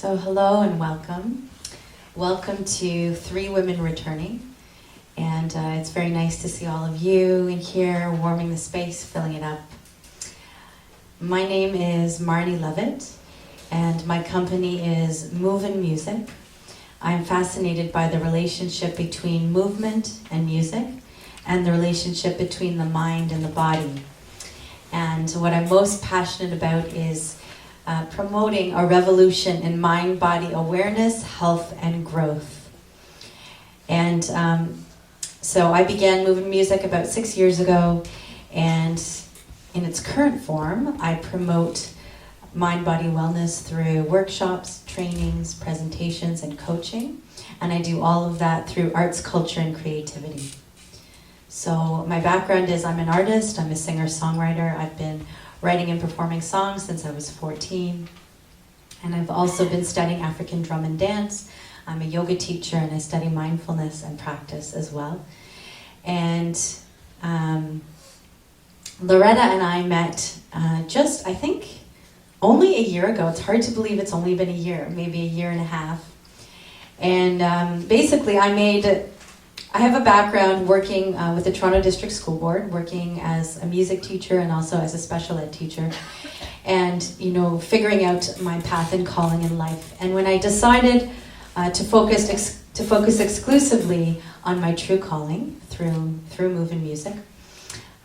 So hello and welcome. Welcome to Three Women Returning. And it's very nice to see all of you in here, warming the space, filling it up. My name is Marnie Levitt, and my company is Movin' Music. I'm fascinated by the relationship between movement and music, and the relationship between the mind and the body. And what I'm most passionate about is promoting a revolution in mind-body awareness, health, and growth. And so I began Movin' Music about 6 years ago, and in its current form, I promote mind-body wellness through workshops, trainings, presentations, and coaching. And I do all of that through arts, culture, and creativity. So my background is I'm an artist, I'm a singer-songwriter. I've been writing and performing songs since I was 14. And I've also been studying African drum and dance. I'm a yoga teacher and I study mindfulness and practice as well. And Loretta and I met just, I think, only a year ago. It's hard to believe it's only been a year, maybe a year and a half. And basically I have a background working with the Toronto District School Board, working as a music teacher and also as a special ed teacher, and figuring out my path and calling in life. And when I decided to focus exclusively on my true calling through Movin' Music,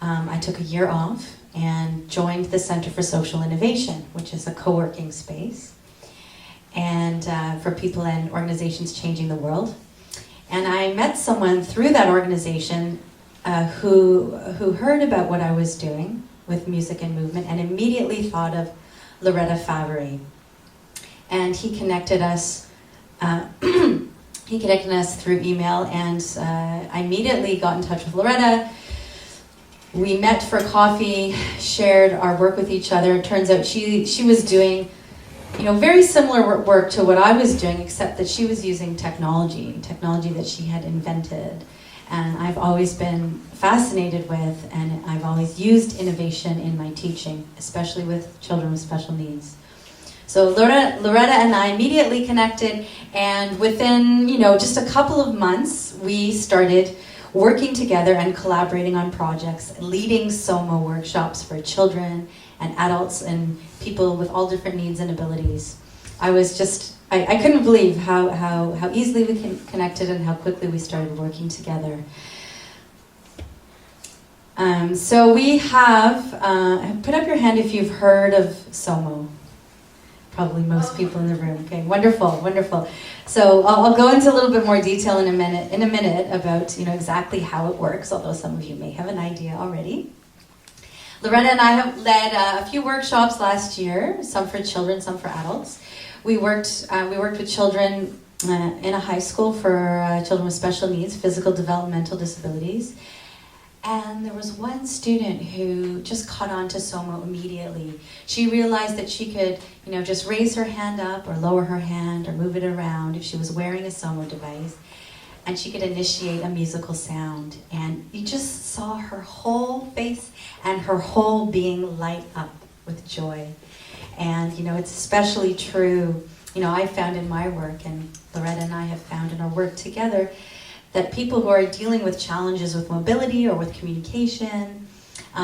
I took a year off and joined the Center for Social Innovation, which is a co-working space and for people and organizations changing the world. And I met someone through that organization who heard about what I was doing with music and movement and immediately thought of Loretta Favre. And he connected us through email, and I immediately got in touch with Loretta. We met for coffee, shared our work with each other. It turns out she was doing very similar work to what I was doing, except that she was using technology that she had invented. And I've always been fascinated with, and I've always used innovation in my teaching, especially with children with special needs. So Loretta and I immediately connected, and within, just a couple of months, we started working together and collaborating on projects, leading SOMO workshops for children and adults and people with all different needs and abilities. I couldn't believe how easily we connected and how quickly we started working together. So we have, put up your hand if you've heard of SOMO. Probably most people in the room. Okay, wonderful, wonderful. So I'll go into a little bit more detail in a minute about exactly how it works, although some of you may have an idea already. Loretta and I have led a few workshops last year, some for children, some for adults. We worked with children in a high school for children with special needs, physical developmental disabilities. And there was one student who just caught on to SOMO immediately. She realized that she could, just raise her hand up or lower her hand or move it around if she was wearing a SOMO device. And she could initiate a musical sound. And you just saw her whole face and her whole being light up with joy. And, it's especially true, I found in my work, and Loretta and I have found in our work together, that people who are dealing with challenges with mobility or with communication,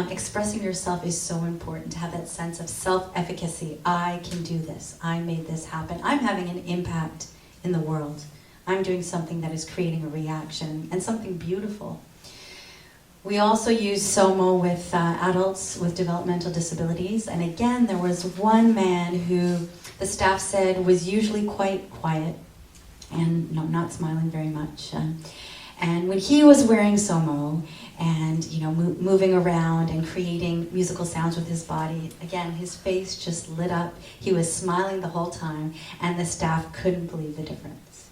expressing yourself is so important, to have that sense of self-efficacy. I can do this. I made this happen. I'm having an impact in the world. I'm doing something that is creating a reaction and something beautiful. We also use SOMO with adults with developmental disabilities. And again, there was one man who the staff said was usually quite quiet and not smiling very much. And when he was wearing SOMO and moving around and creating musical sounds with his body, again, his face just lit up. He was smiling the whole time, and the staff couldn't believe the difference.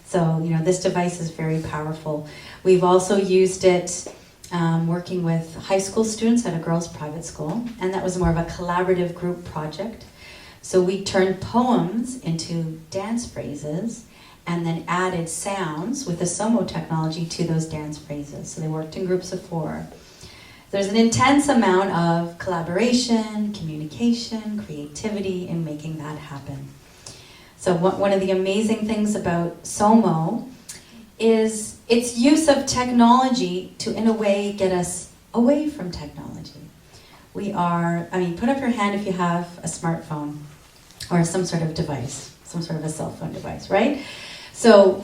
So, this device is very powerful. We've also used it working with high school students at a girls' private school, and that was more of a collaborative group project. So we turned poems into dance phrases and then added sounds with the SOMO technology to those dance phrases. So they worked in groups of 4. There's an intense amount of collaboration, communication, creativity in making that happen. So one of the amazing things about SOMO is its use of technology to, in a way, get us away from technology. We are, put up your hand if you have a smartphone or some sort of device, some sort of a cell phone device, right? So,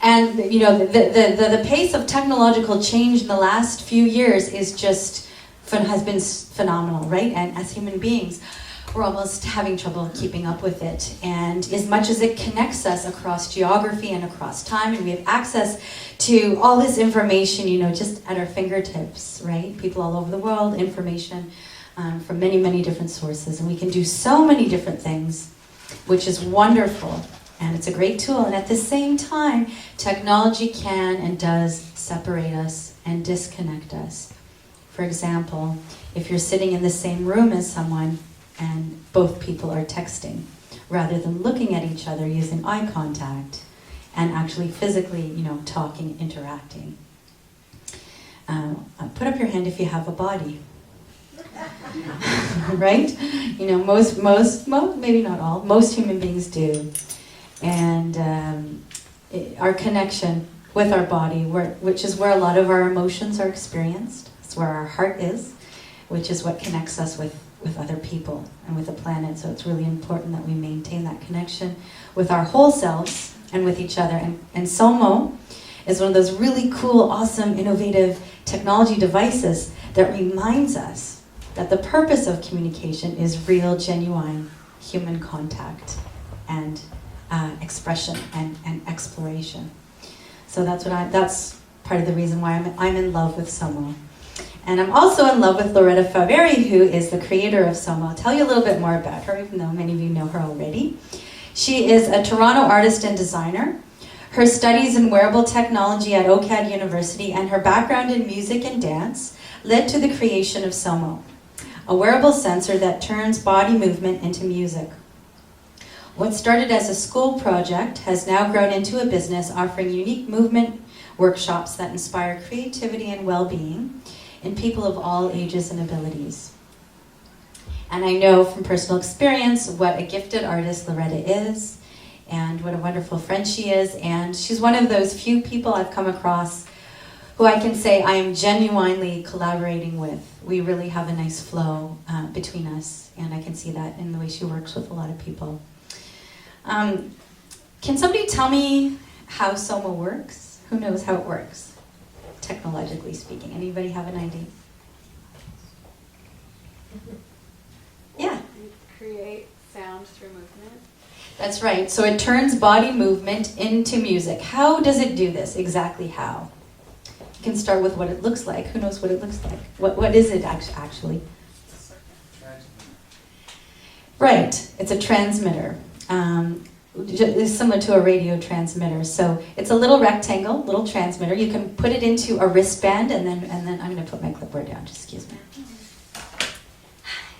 and the pace of technological change in the last few years has been phenomenal, right? And as human beings, we're almost having trouble keeping up with it. And as much as it connects us across geography and across time, and we have access to all this information, just at our fingertips, right? People all over the world, information from many, many different sources. And we can do so many different things, which is wonderful. And it's a great tool. And at the same time, technology can and does separate us and disconnect us. For example, if you're sitting in the same room as someone and both people are texting, rather than looking at each other using eye contact and actually physically, talking, interacting. Put up your hand if you have a body. Right? Most, maybe not all, most human beings do. And our connection with our body, which is where a lot of our emotions are experienced. It's where our heart is, which is what connects us with other people and with the planet. So it's really important that we maintain that connection with our whole selves and with each other. And SOMO is one of those really cool, awesome, innovative technology devices that reminds us that the purpose of communication is real, genuine human contact and expression and exploration. So that's part of the reason why I'm in love with SOMO. And I'm also in love with Loretta Faveri, who is the creator of SOMO. I'll tell you a little bit more about her, even though many of you know her already. She is a Toronto artist and designer. Her studies in wearable technology at OCAD University and her background in music and dance led to the creation of SOMO, a wearable sensor that turns body movement into music. What started as a school project has now grown into a business offering unique movement workshops that inspire creativity and well-being in people of all ages and abilities. And I know from personal experience what a gifted artist Loretta is and what a wonderful friend she is. And she's one of those few people I've come across who I can say I am genuinely collaborating with. We really have a nice flow between us, and I can see that in the way she works with a lot of people. Can somebody tell me how SOMO works? Who knows how it works, technologically speaking? Anybody have an idea? Yeah. You create sound through movement. That's right. So it turns body movement into music. How does it do this? Exactly how? You can start with what it looks like. Who knows what it looks like? What is it actually? Right. It's a transmitter. It's similar to a radio transmitter. So it's a little rectangle, little transmitter. You can put it into a wristband, and then I'm going to put my clipboard down. Just excuse me.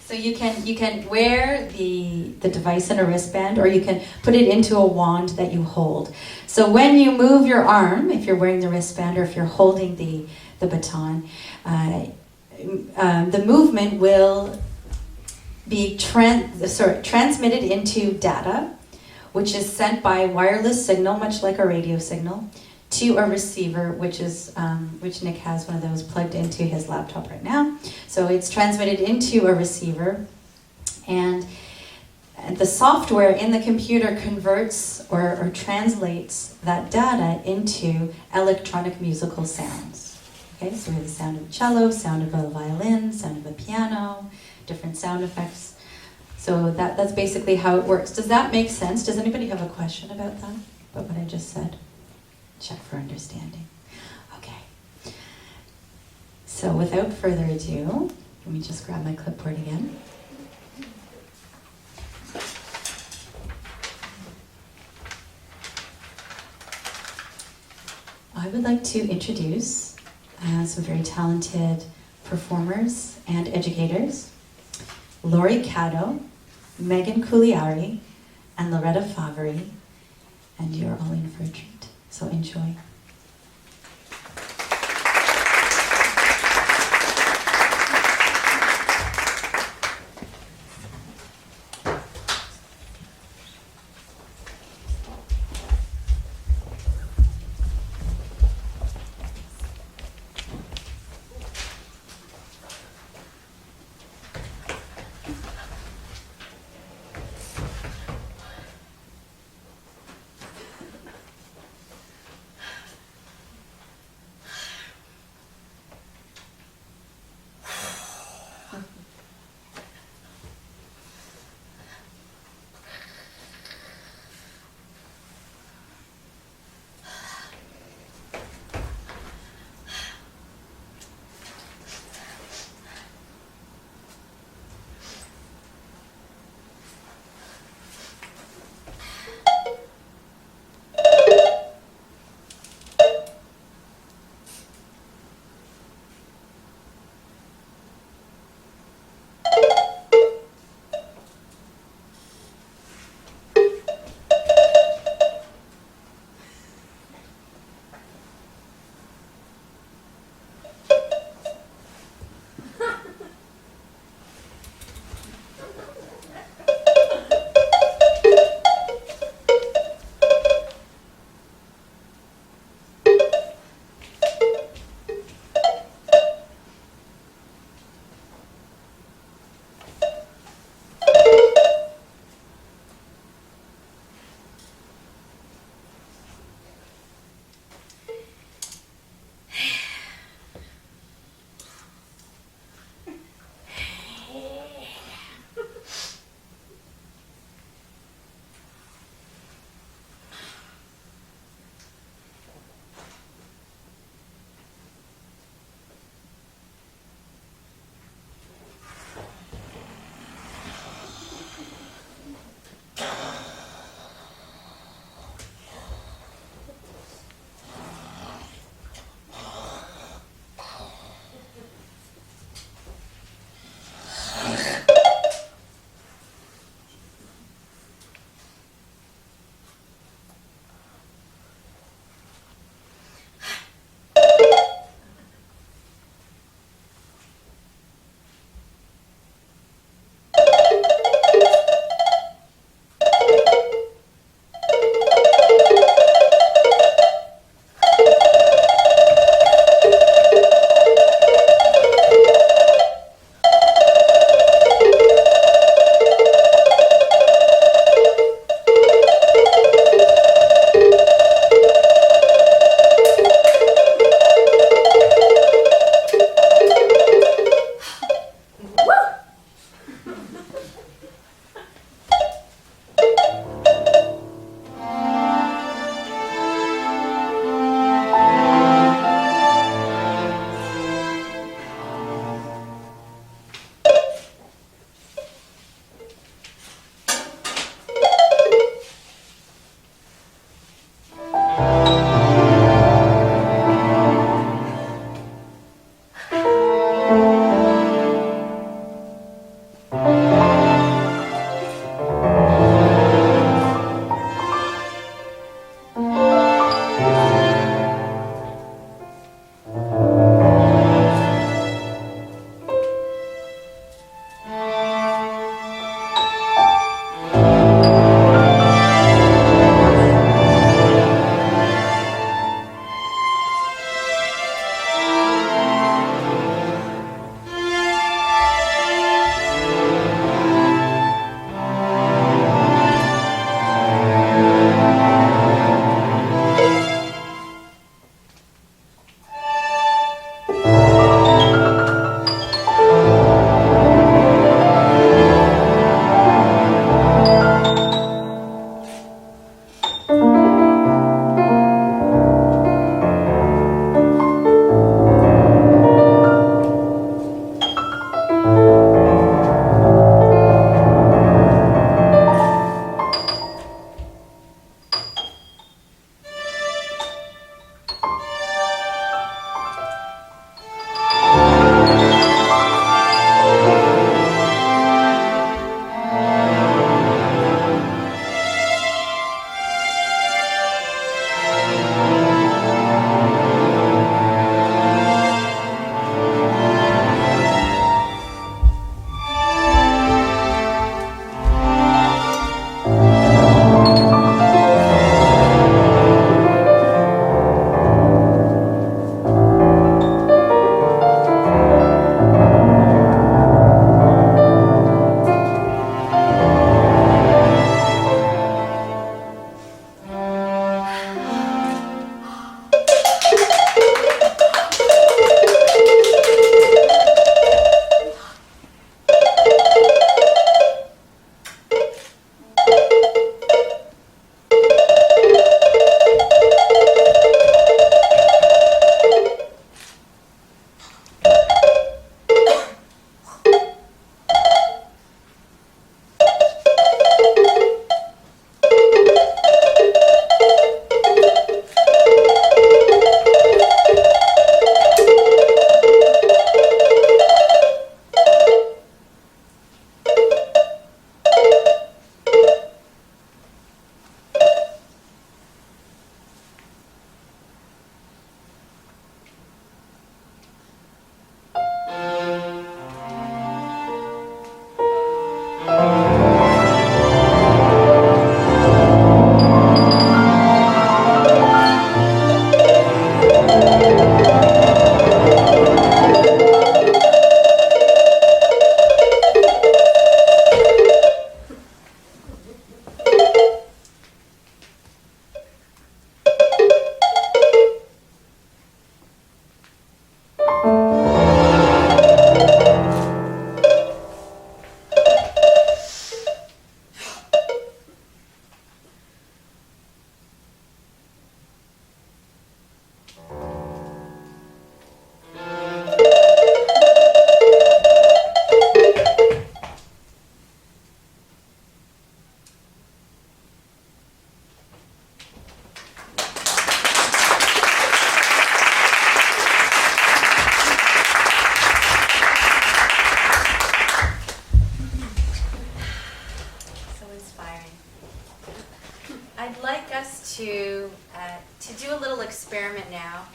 So you can wear the device in a wristband, or you can put it into a wand that you hold. So when you move your arm, if you're wearing the wristband or if you're holding the baton, the movement will be transmitted into data, which is sent by wireless signal, much like a radio signal, to a receiver, which Nick has one of those plugged into his laptop right now. So it's transmitted into a receiver, and the software in the computer converts or translates that data into electronic musical sounds. Okay, so we have the sound of a cello, sound of a violin, sound of a piano, different sound effects. So that's basically how it works. Does that make sense? Does anybody have a question about that? About what I just said? Check for understanding. Okay. So without further ado, let me just grab my clipboard again. I would like to introduce some very talented performers and educators. Lori Caddo, Megan Cugliari, and Loretta Faveri, and you're all in for a treat. So enjoy. to do a little experiment now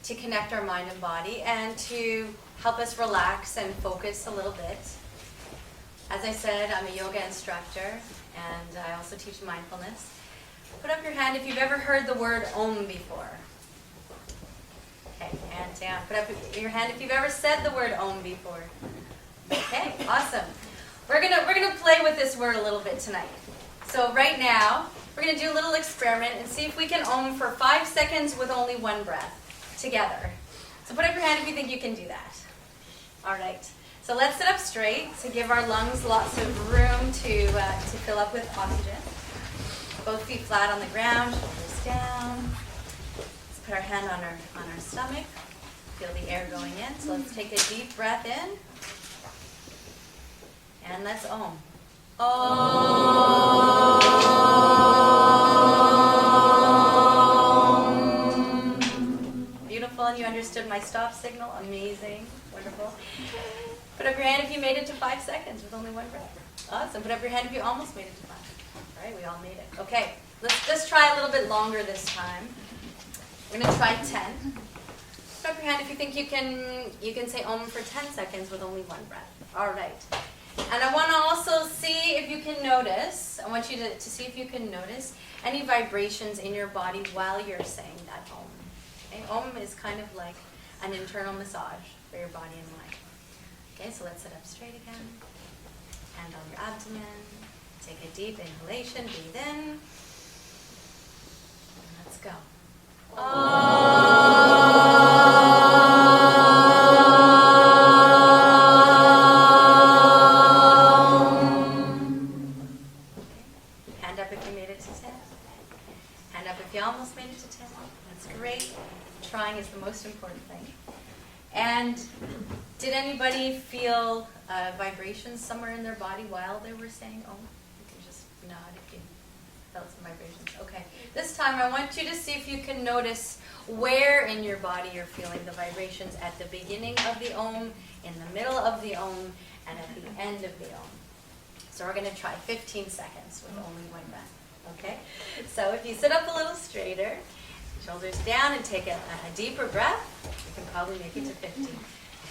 to connect our mind and body and to help us relax and focus a little bit. As I said, I'm a yoga instructor and I also teach mindfulness. Put up your hand if you've ever heard the word OM before. Okay, hand down. Put up your hand if you've ever said the word OM before. Okay, awesome. We're gonna play with this word a little bit tonight. So right now, we're gonna do a little experiment and see if we can OM for 5 seconds with only one breath together. So put up your hand if you think you can do that. All right. So let's sit up straight to give our lungs lots of room to fill up with oxygen. Both feet flat on the ground, shoulders down. Let's put our hand on our stomach. Feel the air going in. So let's take a deep breath in. And let's OM. Beautiful, and you understood my stop signal. Amazing, wonderful. Put up your hand if you made it to 5 seconds with only one breath. Awesome. Put up your hand if you almost made it to 5. All right, we all made it. Okay, let's try a little bit longer this time. We're gonna try 10. Put up your hand if you think you can say OM for 10 seconds with only one breath. All right. And I want to also see if you can notice, I want you to see if you can notice any vibrations in your body while you're saying that OM. Okay? OM is kind of like an internal massage for your body and mind. Okay, so let's sit up straight again. Hand on your abdomen. Take a deep inhalation, breathe in. And let's go. Hand up if you made it to 10. Hand up if you almost made it to 10. That's great. Trying is the most important thing. And did anybody feel vibrations somewhere in their body while they were saying OM? You can just nod if you felt some vibrations. Okay. This time I want you to see if you can notice where in your body you're feeling the vibrations at the beginning of the OM, in the middle of the OM, and at the end of the OM. So we're going to try 15 seconds with only one breath. Okay? So if you sit up a little straighter, shoulders down, and take a deeper breath, you can probably make it to 15.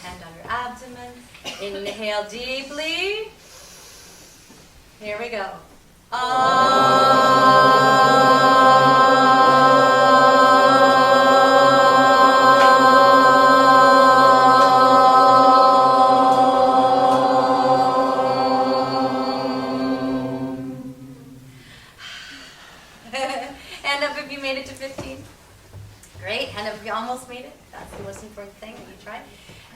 Hand on your abdomen. Inhale deeply. Here we go. Hand up if you made it to 15. Great. Hand up if you almost made it. That's the most important thing that you try.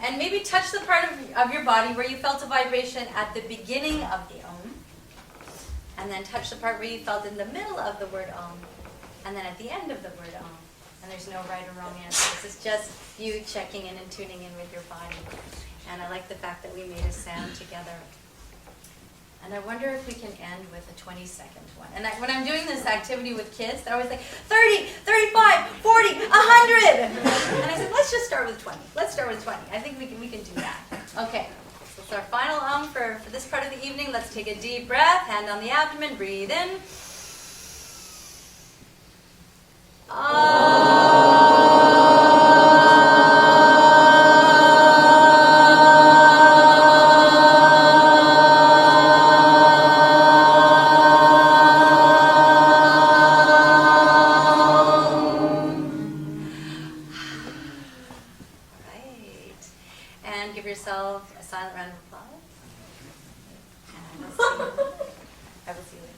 And maybe touch the part of your body where you felt a vibration at the beginning of the OM. And then touch the part where you felt in the middle of the word OM. And then at the end of the word OM. And there's no right or wrong answer. This is just you checking in and tuning in with your body. And I like the fact that we made a sound together. And I wonder if we can end with a 20-second one. And when I'm doing this activity with kids, they're always like, 30, 35, 40, 100. And I said, let's just start with 20. Let's start with 20. I think we can do that. Okay, so it's our final for this part of the evening. Let's take a deep breath, hand on the abdomen, breathe in. And give yourself a silent round of applause. And I will see you later.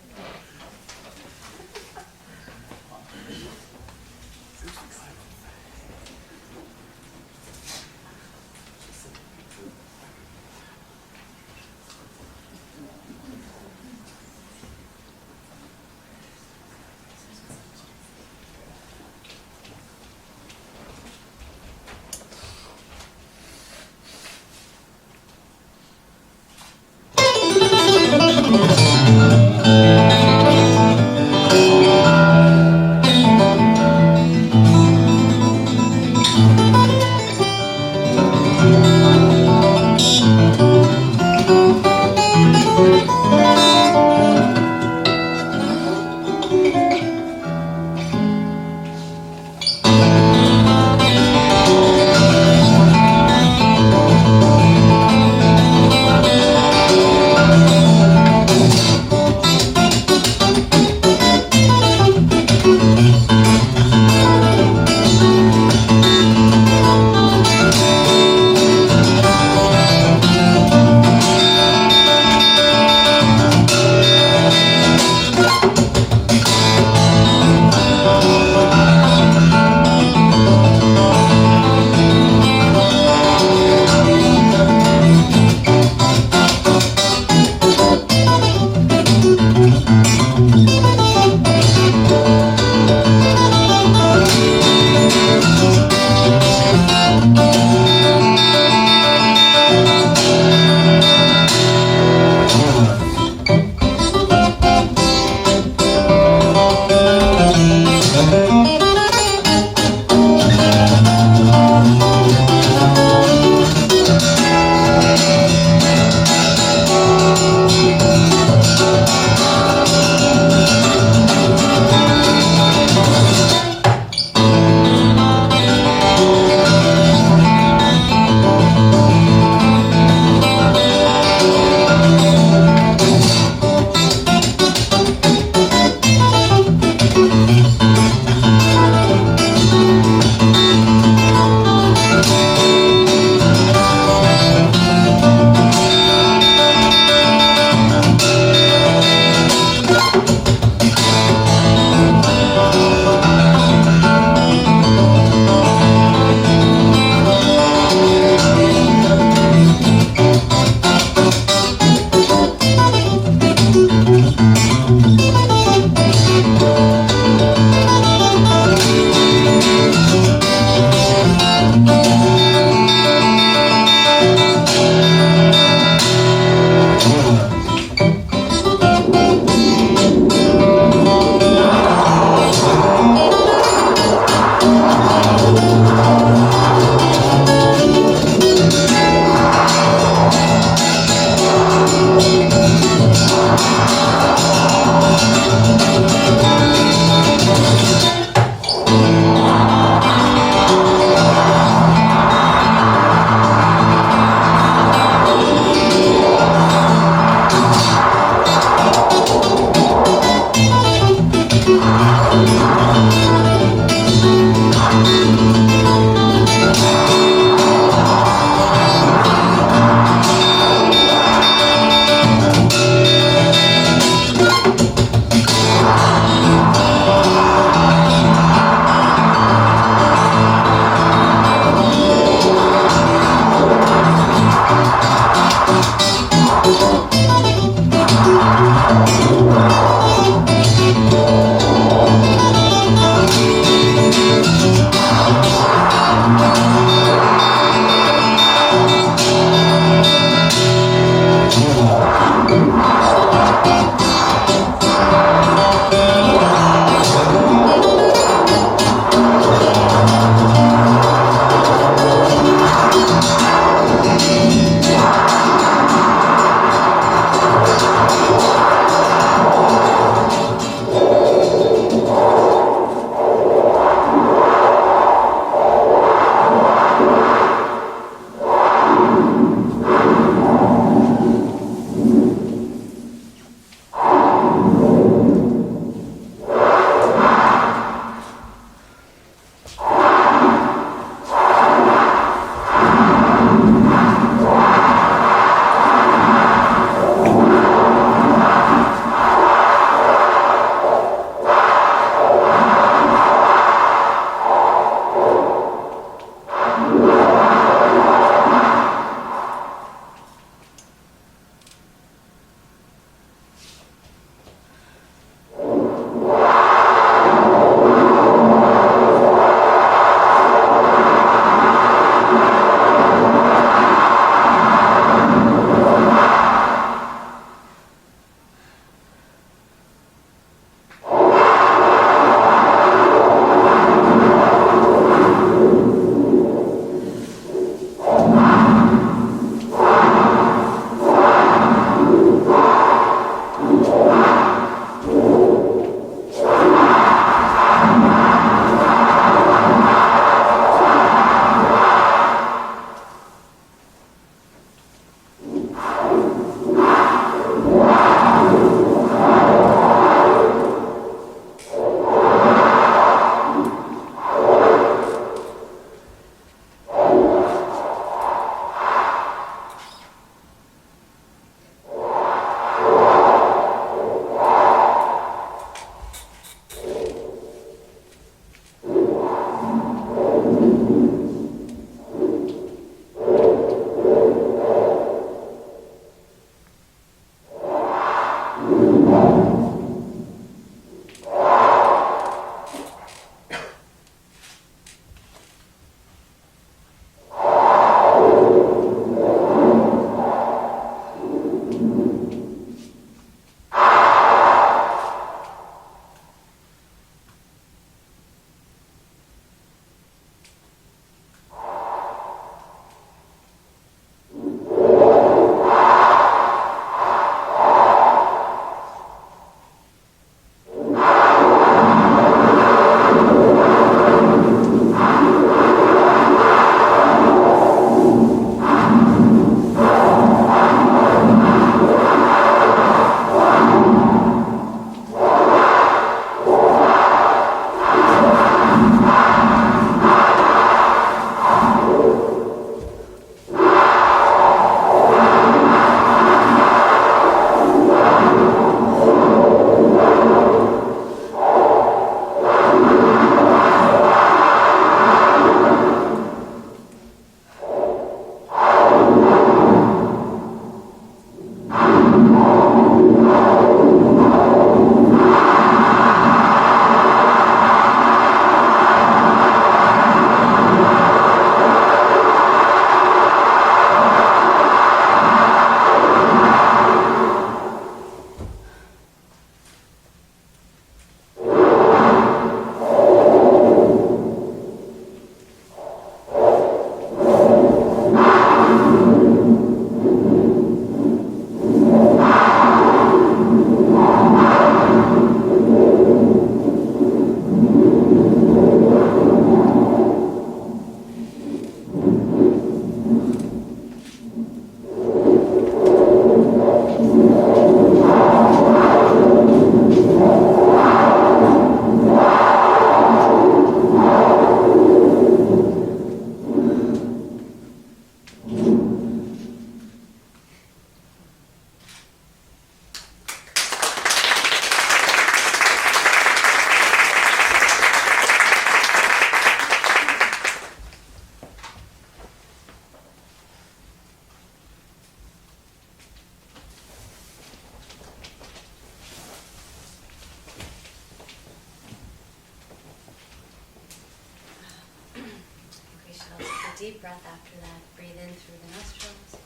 deep breath after that. Breathe in through the nostrils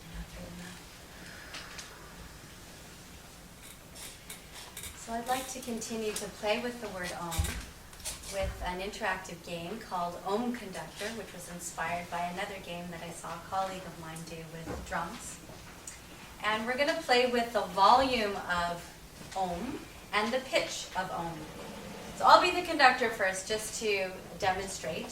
and out through the mouth. So I'd like to continue to play with the word Om with an interactive game called Om Conductor, which was inspired by another game that I saw a colleague of mine do with drums. And we're going to play with the volume of Om and the pitch of Om. So I'll be the conductor first just to demonstrate.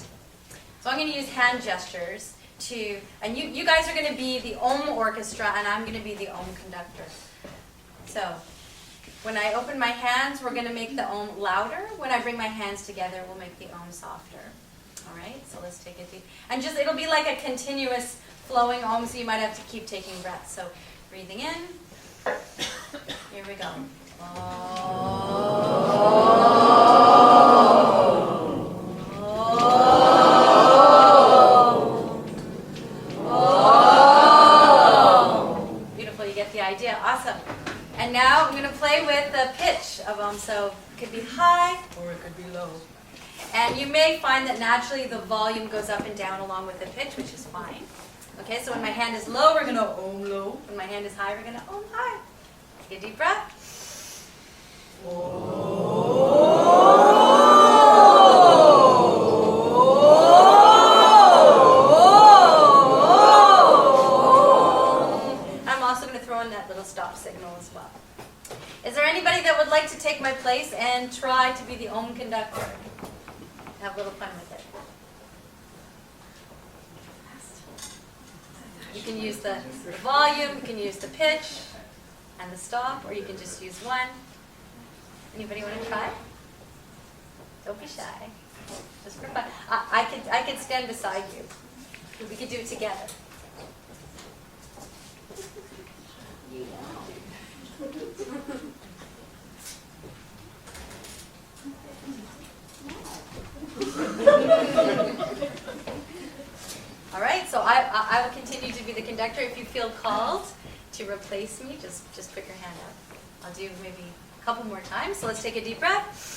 So I'm going to use hand gestures to, and you guys are going to be the Om orchestra and I'm going to be the Om conductor. So when I open my hands, we're going to make the Om louder. When I bring my hands together, we'll make the Om softer. All right, so let's take it deep. And just, it'll be like a continuous flowing Om, so you might have to keep taking breaths. So breathing in. Here we go. Beautiful, you get the idea. Awesome. And now I'm going to play with the pitch of Om. So it could be high or it could be low. And you may find that naturally the volume goes up and down along with the pitch, which is fine. Okay, so when my hand is low, we're going to Om low. When my hand is high, we're going to Om high. Take a deep breath. I'm also going to throw in that little stop signal as well. Is there anybody that would like to take my place and try to be the Om conductor? Have a little fun with it. You can use the volume, you can use the pitch and the stop, or you can just use one. Anybody want to try? Don't be shy. Just for fun. I could stand beside you. We could do it together. All right, so I will continue to be the conductor. If you feel called to replace me, just put your hand up. I'll do maybe a couple more times. So let's take a deep breath.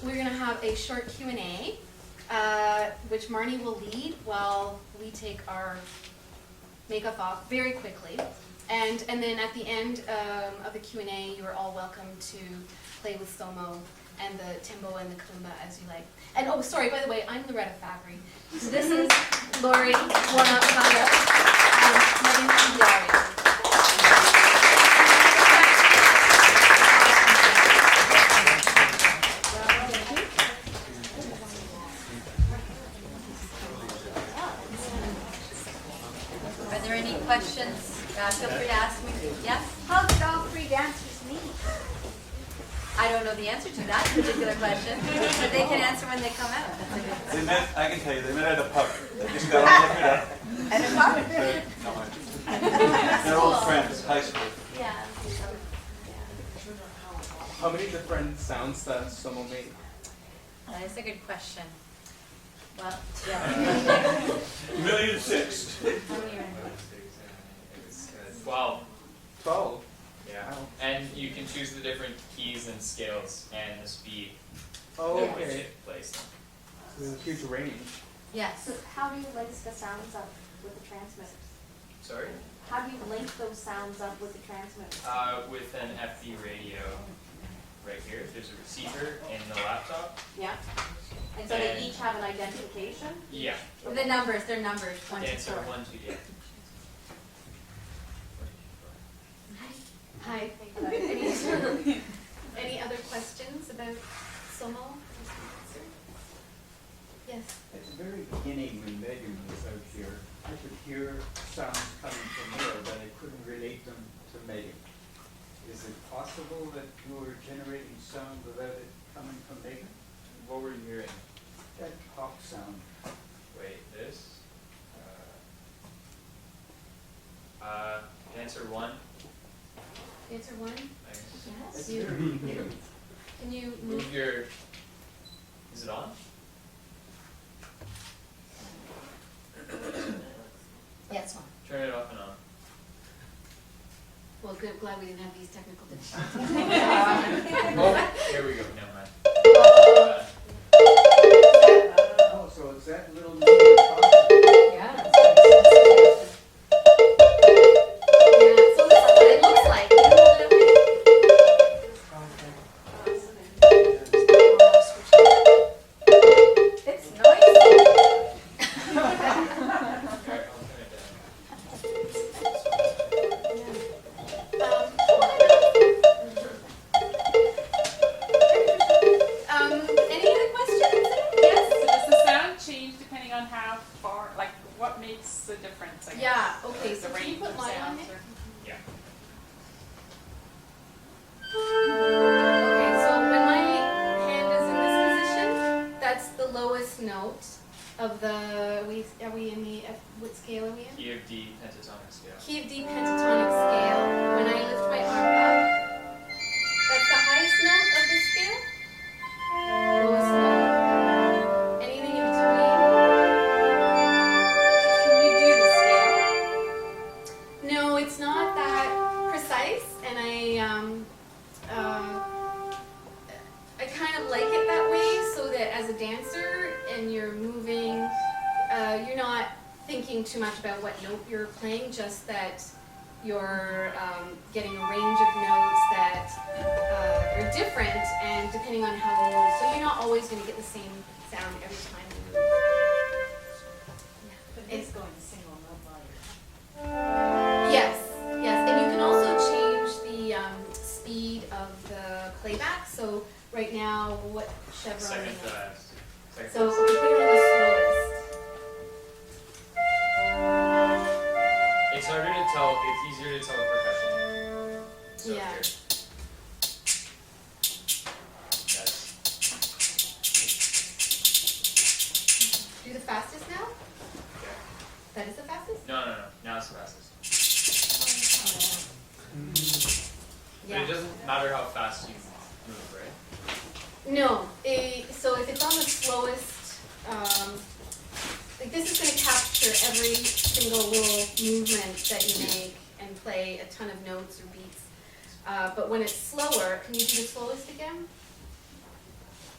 We're going to have a short Q&A, which Marnie will lead while we take our makeup off very quickly. And then at the end of the Q&A, you are all welcome to play with SOMO and the timbo and the kalimba as you like. And oh, sorry, by the way, I'm Loretta Fabry. So this is Lori, warm-up Fabry. My name is Lori. Are there any questions? Feel free to ask me. Yes? How did all three dancers meet? I don't know the answer to that particular question, but they can answer when they come out. That's a good They met, I can tell you, they met at a pub. They just got on look it up. At a pub? They're old friends, high school. Yeah. How many different sounds does SOMO make? That's a good question. Well, yeah. 1,600,000. How many are in 12. 12. Yeah. And you can choose the different keys and scales and the speed Oh, at which okay. it plays them. So there's a huge range. Yes. So how do you lace the sounds up? with the transmitters? Sorry? How do you link those sounds up with the transmitters? With an FD radio right here. There's a receiver in the laptop. Yeah? And so they each have an identification? Yeah. The numbers, they're numbers, 1 to Dancer 4. 1, 2, yeah. Hi. Any other questions about SOMO? Yes. At the very beginning, when Megan was out here, I could hear sounds coming from her, but I couldn't relate them to Megan. Is it possible that you were generating sound without it coming from Megan? What were you hearing? That pop sound. Wait, this? Dancer 1. Dancer 1? Nice. At Yes. the very beginning. Can you Move your. Is it on? Yes, one. Turn it off and on. Well, good, glad we didn't have these technical difficulties. Oh, here we go. Never mind. Oh, so it's that little meter talking. Yeah. Yeah, so this is what it looks like. Can you hold it up, It's noisy. Okay, I'll turn it down. Any other questions? Yes? So does the sound change depending on how far, like what makes the difference? I guess? Yeah, okay, The so can you range put of light on sounds it? or- Yeah. Okay, so when my hand is in this position, that's the lowest note of the, are we in the, what scale are we in? Key of D pentatonic scale. Key of D pentatonic scale. When I lift my arm up, that's the highest note of the scale. Lowest note. Anything in between? Can you do the scale? No, it's not that precise, and I kind of like it that way, so that as a dancer and you're moving, you're not thinking too much about what note you're playing, just that you're getting a range of notes that are different, and depending on how you move, so you're not always going to get the same sound every time you move. But it's going to single note volume. Yes, yes, and you can also change the speed of the playback. So right now, what chevron Second is it? fast. Second So fast. we put it on the slowest. It's harder to tell. It's easier to tell a percussion. So Yeah. here. That's Do the fastest now? okay. That is the fastest? No. Now it's the fastest. But Yeah. it doesn't matter how fast you move, right? No, so if it's on the slowest, like this is going to capture every single little movement that you make and play a ton of notes or beats. But when it's slower, can you do the slowest again?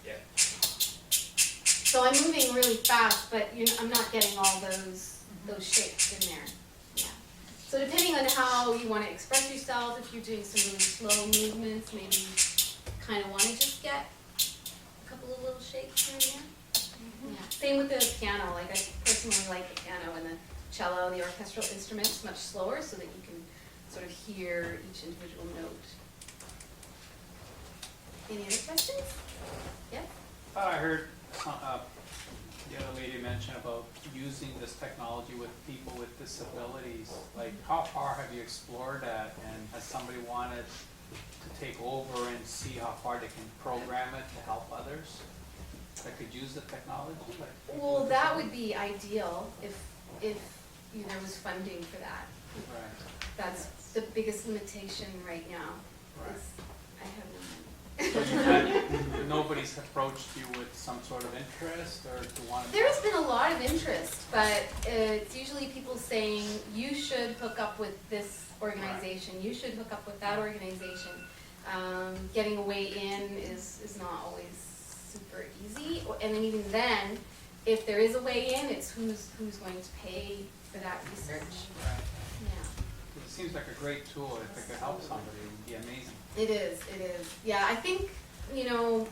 Yeah. So I'm moving really fast, but I'm not getting all those shapes in there. Yeah. So depending on how you want to express yourself, if you're doing some really slow movements, maybe you kind of want to just get a couple of little shakes here and there. Yeah. Same with the piano. Like I personally like the piano and the cello and the orchestral instruments much slower, so that you can sort of hear each individual note. Any other questions? Yeah. I heard the other lady mention about using this technology with people with disabilities. Like, how far have you explored that? And has somebody wanted to take over and see how far they can program it to help others that could use the technology? Like people Well, with that would be ideal if there was funding for that. disabilities? That's the biggest limitation right now. Right, Is I have no money. right. So you had, nobody's approached you with some sort of interest or to want to? There's been a lot of interest, but it's usually people saying, you should hook up with this organization, you should hook up with that organization. Getting a way in is not always super easy, and then even then, if there is a way in, it's who's going to pay for that research. Right. Yeah. It seems like a great tool. If it could help somebody, it would be amazing. It is. Yeah, I think, you know,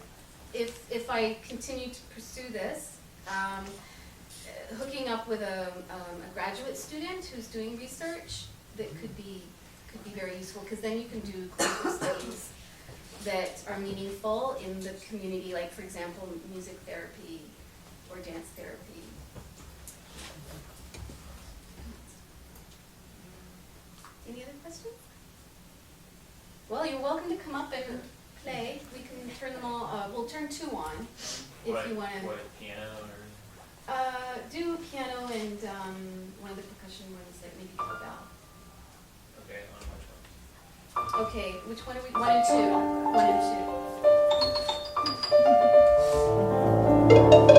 if I continue to pursue this, hooking up with a graduate student who's doing research, that could be very useful, because then you can do clinical studies that are meaningful in the community, like, for example, music therapy or dance therapy. Any other questions? Well, you're welcome to come up and play. We can turn them all, we'll turn 2 on if you want to. What, piano or? Do piano and one of the percussion ones that maybe go bell. Okay, on which one? Okay, which one are we? 1 and 2. 1 and 2.